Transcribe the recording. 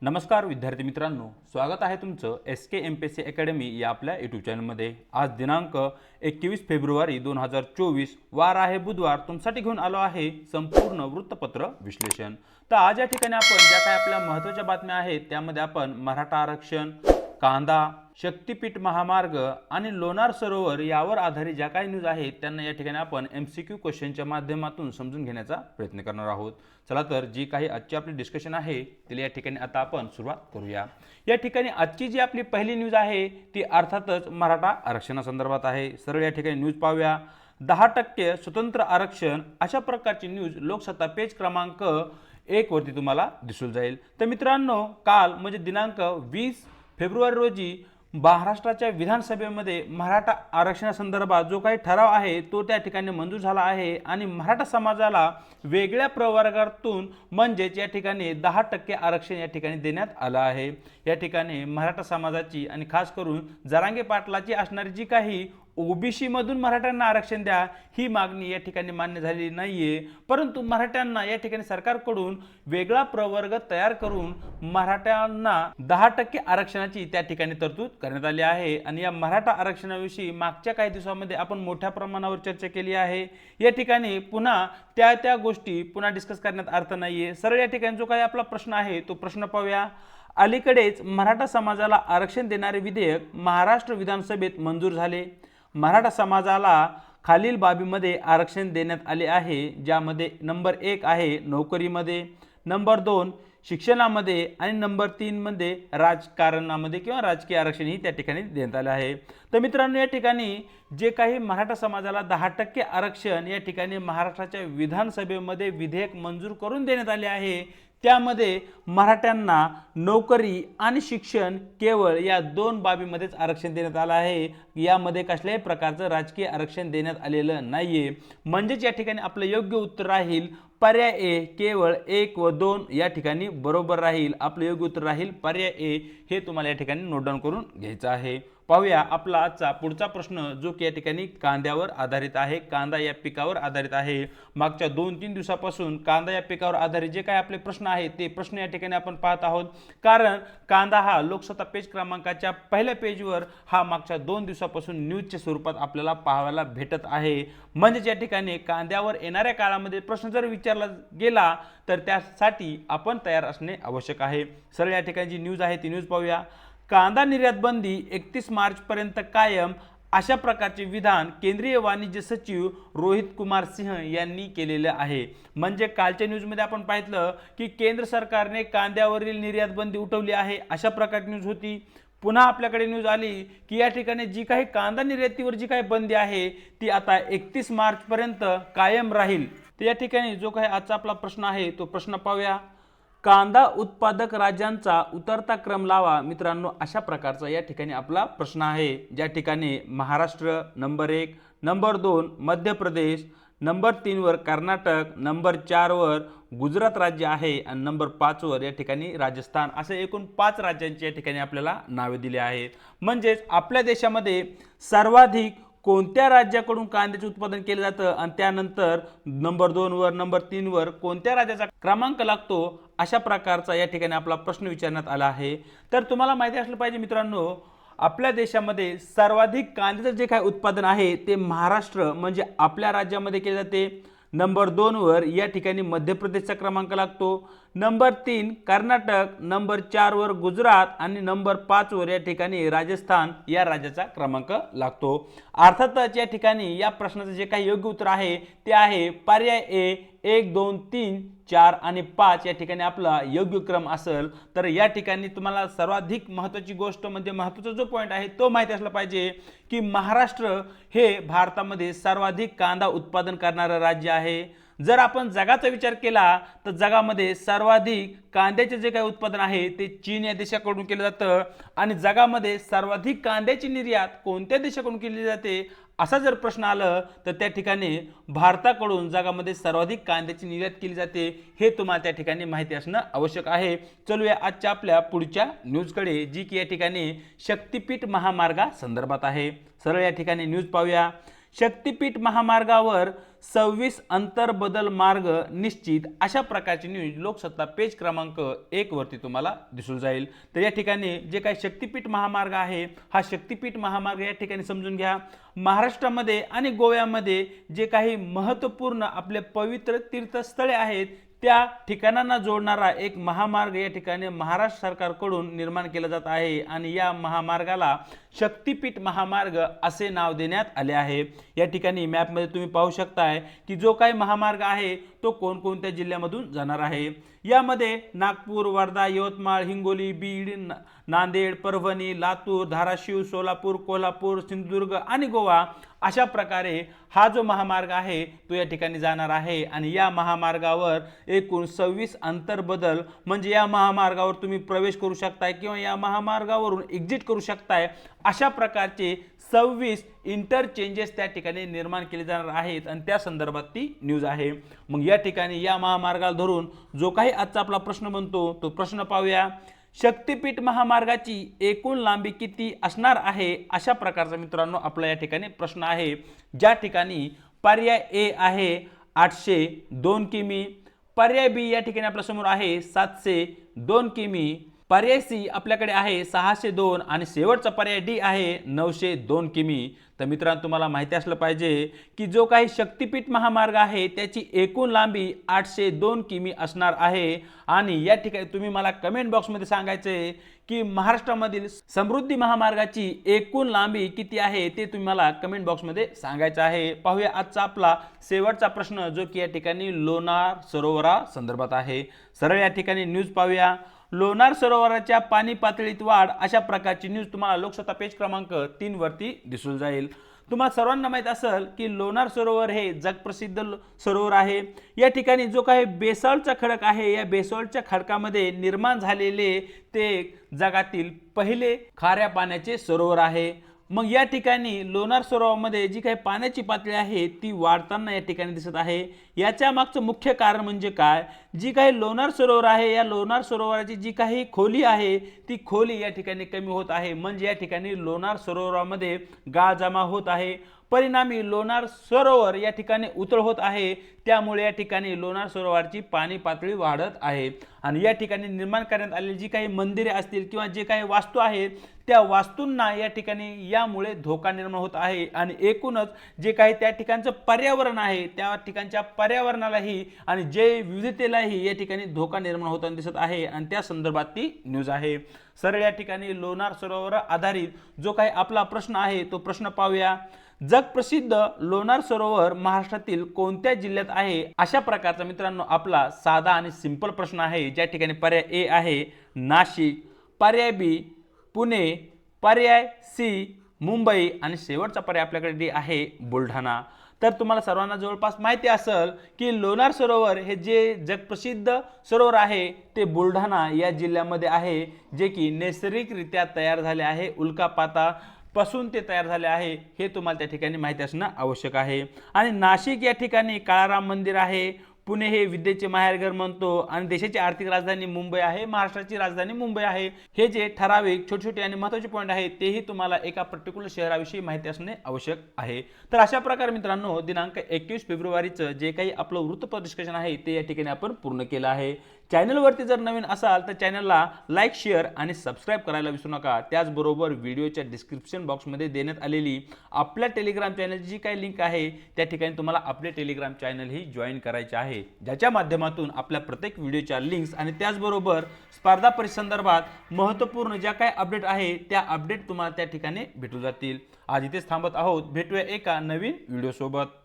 नमस्कार विद्यार्थी मित्रांनो, स्वागत आहे तुमचं SK MPSC अकॅडमी या आपल्या यूट्यूब चॅनलमध्ये। आज दिनांक 21 फेब्रुवारी 2024 वार आहे बुधवार। तुमच्यासाठी घेऊन आलो आहे संपूर्ण वृत्तपत्र विश्लेषण। तर आज या ठिकाणी आपण ज्या काही आपल्या महत्त्वाच्या बातम्या आहेत त्यामध्ये आपण मराठा आरक्षण, कांदा, शक्तिपीठ महामार्ग आणि लोणार सरोवर यावर आधारित ज्या काही न्यूज आहेत त्यांना या ठिकाणी आपण MCQ क्वेश्चनच्या माध्यमातून समजून घेण्याचा प्रयत्न करणार आहोत। चला तर जी काही आजची आपली डिस्कशन आहे त्याला या ठिकाणी आता आपण सुरुवात करूया। या ठिकाणी आजची जी आपली पहिली न्यूज आहे ती अर्थातच मराठा आरक्षणासंदर्भात आहे। सरळ या ठिकाणी न्यूज पाहूया। 10% स्वतंत्र आरक्षण अशा प्रकारची न्यूज लोकसत्ता पेज क्रमांक 1 वरती तुम्हाला दिसून जाईल। तर मित्रांनो, काल म्हणजे दिनांक 20 फेब्रुवारी रोजी महाराष्ट्राच्या विधानसभेमध्ये मराठा आरक्षणासंदर्भात जो काही ठराव आहे तो त्या ठिकाणी मंजूर झाला आहे आणि मराठा समाजाला वेगळ्या प्रवर्गातून म्हणजेच या ठिकाणी 10% आरक्षण या ठिकाणी देण्यात आलं आहे। या ठिकाणी मराठा समाजाची आणि खास करून जरांगे पाटलाची असणारी जी काही ओबीसी मधून मराठ्यांना आरक्षण द्या ही मागणी या ठिकाणी मान्य झालेली नाहीये, परंतु मराठ्यांना या ठिकाणी सरकारकडून वेगळा प्रवर्ग तयार करून मराठ्यांना 10% आरक्षणाची त्या ठिकाणी तरतूद करण्यात आली आहे। आणि या मराठा आरक्षणाविषयी मागच्या काही दिवसांमध्ये आपण मोठ्या प्रमाणावर चर्चा केली आहे। या ठिकाणी पुन्हा त्या गोष्टी पुन्हा डिस्कस करण्यात अर्थ नाहीये। सरळ या ठिकाणी जो काही आपला प्रश्न आहे तो प्रश्न पाहूया। अलीकडेच मराठा समाजाला आरक्षण देणारे विधेयक महाराष्ट्र विधानसभेत मंजूर झाले। मराठा समाजाला खालील बाबीमध्ये आरक्षण देण्यात आले आहे, ज्यामध्ये नंबर 1 आहे नोकरीमध्ये, नंबर 2 शिक्षणामध्ये आणि नंबर 3 मध्ये राजकारणामध्ये किंवा राजकीय आरक्षण ही त्या ठिकाणी देण्यात आले आहे। तर मित्रांनो, या ठिकाणी जे काही मराठा समाजाला 10% आरक्षण या ठिकाणी महाराष्ट्राच्या विधानसभेमध्ये विधेयक मंजूर करून देण्यात आले आहे त्यामध्ये मराठ्यांना नोकरी आणि शिक्षण केवळ या 2 बाबीमध्येच आरक्षण देण्यात आलं आहे। यामध्ये कसल्याही प्रकारचं राजकीय आरक्षण देण्यात आलेलं नाहीये। म्हणजेच या ठिकाणी आपलं योग्य उत्तर राहील पर्याय ए, केवळ 1 व 2 या ठिकाणी बरोबर राहील। आपलं योग्य उत्तर राहील पर्याय ए। हे तुम्हाला या ठिकाणी नोट डाऊन करून घ्यायचं आहे। पाहूया आपला आजचा पुढचा प्रश्न जो की या ठिकाणी कांद्यावर आधारित आहे, कांदा या पिकावर आधारित आहे। मागच्या 2-3 दिवसापासून कांदा या पिकावर आधारित जे काही आपले प्रश्न आहेत ते प्रश्न या ठिकाणी आपण पाहत आहोत, कारण कांदा हा लोकसत्ता पेज क्रमांकाच्या पहिल्या पेजवर हा मागच्या 2 दिवसापासून न्यूजच्या स्वरूपात आपल्याला पाहायला भेटत आहे। म्हणजे या ठिकाणी कांद्यावर येणाऱ्या काळामध्ये प्रश्न जर विचारला गेला तर त्यासाठी आपण तयार असणे आवश्यक आहे। सरळ या ठिकाणी जी न्यूज आहे ती न्यूज पाहूया। कांदा निर्यात बंदी 31 मार्च पर्यंत कायम अशा प्रकारचे विधान केंद्रीय वाणिज्य सचिव रोहित कुमार सिंह यांनी केलेले आहे। म्हणजे कालच्या न्यूजमध्ये आपण पाहिलं की केंद्र सरकारने कांद्यावरील निर्यात बंदी उठवली आहे अशा प्रकारची न्यूज होती। पुन्हा आपल्याकडे न्यूज आली की या ठिकाणी जी काही कांदा निर्यातीवर जी काही बंदी आहे ती आता 31 मार्च पर्यंत कायम राहील। तर या ठिकाणी जो काही आजचा आपला प्रश्न आहे तो प्रश्न पाहूया। कांदा उत्पादक राज्यांचा उतरता क्रम लावा। मित्रांनो, अशा प्रकारचा या ठिकाणी आपला प्रश्न आहे, ज्या ठिकाणी Maharashtra number 1, number 2 Madhya Pradesh, number 3 वर कर्नाटक, नंबर 4 वर गुजरात राज्य आहे आणि नंबर 5 वर या ठिकाणी राजस्थान, असे एकूण 5 राज्यांची या ठिकाणी आपल्याला नावे दिली आहेत। म्हणजेच आपल्या देशामध्ये सर्वाधिक कोणत्या राज्याकडून कांद्याचे उत्पादन केले जातं आणि त्यानंतर नंबर 2 वर नंबर 3 वर कोणत्या राज्याचा क्रमांक लागतो अशा प्रकारचा या ठिकाणी आपला प्रश्न विचारण्यात आला आहे। तर तुम्हाला माहिती असलं पाहिजे मित्रांनो, आपल्या देशामध्ये सर्वाधिक कांद्याचे जे काही उत्पादन आहे ते महाराष्ट्र म्हणजे आपल्या राज्यामध्ये केले जाते। नंबर 2 वर या ठिकाणी मध्य प्रदेशचा क्रमांक लागतो, नंबर 3 कर्नाटक, नंबर 4 वर गुजरात आणि नंबर 5 वर या ठिकाणी राजस्थान या राज्याचा क्रमांक लागतो। अर्थातच या ठिकाणी या प्रश्नाचं जे काही योग्य उत्तर आहे ते आहे पर्याय ए। 1, 2, 3, 4 आणि 5 या ठिकाणी आपला योग्य क्रम असेल। तर या ठिकाणी तुम्हाला सर्वाधिक महत्त्वाची गोष्ट म्हणजे महत्त्वाचा जो पॉईंट आहे तो माहिती असला पाहिजे की महाराष्ट्र हे भारतामध्ये सर्वाधिक कांदा उत्पादन करणारे राज्य आहे। जर आपण जगाचा विचार केला तर जगामध्ये सर्वाधिक कांद्याचे जे काही उत्पादन आहे ते चीन या देशाकडून केले जातं आणि जगामध्ये सर्वाधिक कांद्याची निर्यात कोणत्या देशाकडून केली जाते असा जर प्रश्न आला तर त्या ठिकाणी भारताकडून जगामध्ये सर्वाधिक कांद्याची निर्यात केली जाते। हे तुम्हाला त्या ठिकाणी माहिती असणं आवश्यक आहे। चलूया आजच्या आपल्या पुढच्या न्यूजकडे, जी की या ठिकाणी शक्तिपीठ महामार्गा संदर्भात आहे। सरळ या ठिकाणी न्यूज पाहूया। शक्तिपीठ महामार्गावर 26 अंतर बदल मार्ग निश्चित, अशा प्रकारची न्यूज लोकसत्ता पेज क्रमांक 1 वरती तुम्हाला दिसून जाईल। तर या ठिकाणी जे काही शक्तिपीठ महामार्ग आहे, हा शक्तिपीठ महामार्ग या ठिकाणी समजून घ्या, महाराष्ट्रामध्ये आणि गोव्यामध्ये जे काही महत्त्वपूर्ण आपले पवित्र तीर्थस्थळे आहेत त्या ठिकाणांना जोडणारा एक महामार्ग या ठिकाणी महाराष्ट्र सरकारकडून निर्माण केला जात आहे आणि या महामार्गाला शक्तिपीठ महामार्ग असे नाव देण्यात आले आहे। या ठिकाणी मॅपमध्ये तुम्ही पाहू शकताय की जो काही महामार्ग आहे तो कोणकोणत्या जिल्ह्यामधून जाणार आहे। यामध्ये नागपूर, वर्धा, यवतमाळ, हिंगोली, बीड, नांदेड, परभणी, लातूर, धाराशिव, सोलापूर, कोल्हापूर, सिंधुदुर्ग आणि गोवा अशा प्रकारे हा जो महामार्ग आहे तो या ठिकाणी जाणार आहे आणि या महामार्गावर एकूण 26 अंतर बदल म्हणजे या महामार्गावर तुम्ही प्रवेश करू शकताय किंवा या महामार्गावरून एक्झिट करू शकताय, अशा प्रकारचे 26 इंटरचेंजेस त्या ठिकाणी निर्माण केले जाणार आहेत आणि त्या संदर्भात ती न्यूज आहे। मग या ठिकाणी या महामार्गाला धरून जो काही आजचा आपला प्रश्न बनतो तो प्रश्न पाहूया। शक्तिपीठ महामार्गाची एकूण लांबी किती असणार आहे, अशा प्रकारचा मित्रांनो आपला या ठिकाणी प्रश्न आहे। ज्या ठिकाणी पर्याय ए आहे 802 किमी, पर्याय बी या ठिकाणी आपल्या समोर आहे 702 किमी, पर्याय सी आपल्याकडे आहे 602 आणि शेवटचा पर्याय डी आहे 902 किमी। तर मित्रांनो तुम्हाला माहिती असलं पाहिजे की जो काही शक्तिपीठ महामार्ग आहे त्याची एकूण लांबी 802 किमी असणार आहे आणि या ठिकाणी तुम्ही मला कमेंट बॉक्समध्ये सांगायचे की महाराष्ट्रामधील समृद्धी महामार्गाची एकूण लांबी किती आहे ते तुम्ही मला कमेंट बॉक्समध्ये सांगायचं आहे। पाहूया आजचा आपला शेवटचा प्रश्न जो की या ठिकाणी लोणार सरोवरा संदर्भात आहे। सरळ या ठिकाणी न्यूज पाहूया। लोणार सरोवराच्या पाणी पातळीत वाढ, अशा प्रकारची न्यूज तुम्हाला लोकसत्ता पेज क्रमांक 3 वरती दिसून जाईल। तुम्हाला सर्वांना माहित असेल की लोणार सरोवर हे जगप्रसिद्ध सरोवर आहे। या ठिकाणी जो काही बेसॉल्टचा खडक आहे या बेसॉल्टच्या खडकामध्ये निर्माण झालेले ते जगातील पहिले खाऱ्या पाण्याचे सरोवर आहे। मग या ठिकाणी लोणार सरोवरामध्ये जी काही पाण्याची पातळी आहे ती वाढताना या ठिकाणी दिसत आहे। याच्या मागचं मुख्य कारण म्हणजे काय, जी काही लोणार सरोवर आहे या लोणार सरोवराची जी काही खोली आहे ती खोली या ठिकाणी कमी होत आहे, म्हणजे या ठिकाणी लोणार सरोवरामध्ये गाळ जमा होत आहे, परिणामी लोणार सरोवर या ठिकाणी उथळ होत आहे, त्यामुळे या ठिकाणी लोणार सरोवराची पाणी पातळी वाढत आहे आणि या ठिकाणी निर्माण करण्यात आलेली जी काही मंदिरे असतील किंवा जे काही वास्तू आहेत त्या वास्तूंना या ठिकाणी यामुळे धोका निर्माण होत आहे आणि एकूणच जे काही त्या ठिकाणचं पर्यावरण आहे त्या ठिकाणच्या पर्यावरणालाही आणि जैवविविधतेलाही या ठिकाणी धोका निर्माण होताना दिसत आहे आणि त्या संदर्भात ती न्यूज आहे। सरळ या ठिकाणी लोणार सरोवर आधारित जो काही आपला प्रश्न आहे तो प्रश्न पाहूया। जगप्रसिद्ध लोणार सरोवर महाराष्ट्रातील कोणत्या जिल्ह्यात आहे, अशा प्रकारचा मित्रांनो आपला साधा आणि सिंपल प्रश्न आहे। ज्या ठिकाणी पर्याय ए आहे नाशिक, पर्याय बी पुणे, पर्याय सी मुंबई आणि शेवटचा पर्याय आपल्याकडे डी आहे बुलढाणा। तर तुम्हाला सर्वांना जवळपास माहिती असेल की लोणार सरोवर हे जे जगप्रसिद्ध सरोवर आहे ते बुलढाणा या जिल्ह्यामध्ये आहे, जे की नैसर्गिकरित्या तयार झाले आहे, उल्कापातापासून ते तयार झाले आहे, हे तुम्हाला त्या ठिकाणी माहिती असणं आवश्यक आहे। आणि नाशिक या ठिकाणी काळाराम मंदिर आहे, पुणे हे विद्येचे माहेरघर म्हणतो आणि देशाची आर्थिक राजधानी मुंबई आहे, महाराष्ट्राची राजधानी मुंबई आहे। हे जे ठराविक छोटे छोटे आणि महत्त्वाचे पॉईंट आहेत तेही तुम्हाला एका पर्टिक्युलर शहराविषयी माहिती असणे आवश्यक आहे। तर अशा प्रकारे मित्रांनो दिनांक 21 फेब्रुवारीचं जे काही आपलं वृत्तपत्र डिस्कशन आहे ते या ठिकाणी आपण पूर्ण केलं आहे। चॅनलवरती जर नवीन असाल तर चॅनलला लाईक, शेअर आणि सबस्क्राईब करायला विसरू नका। त्याचबरोबर व्हिडिओच्या डिस्क्रिप्शन बॉक्समध्ये देण्यात आलेली आपल्या टेलिग्राम चॅनलची जी काही लिंक आहे त्या ठिकाणी तुम्हाला आपले टेलिग्राम चॅनलही जॉईन करायचे आहे, ज्याच्या माध्यमातून आपल्या प्रत्येक व्हिडिओच्या लिंक्स आणि त्याचबरोबर स्पर्धा परीक्षेसंदर्भात महत्त्वपूर्ण ज्या काही अपडेट आहे त्या अपडेट तुम्हाला त्या ठिकाणी भेटू जातील। आज इथेच थांबत आहोत, भेटूया एका नवीन व्हिडिओ सोबत।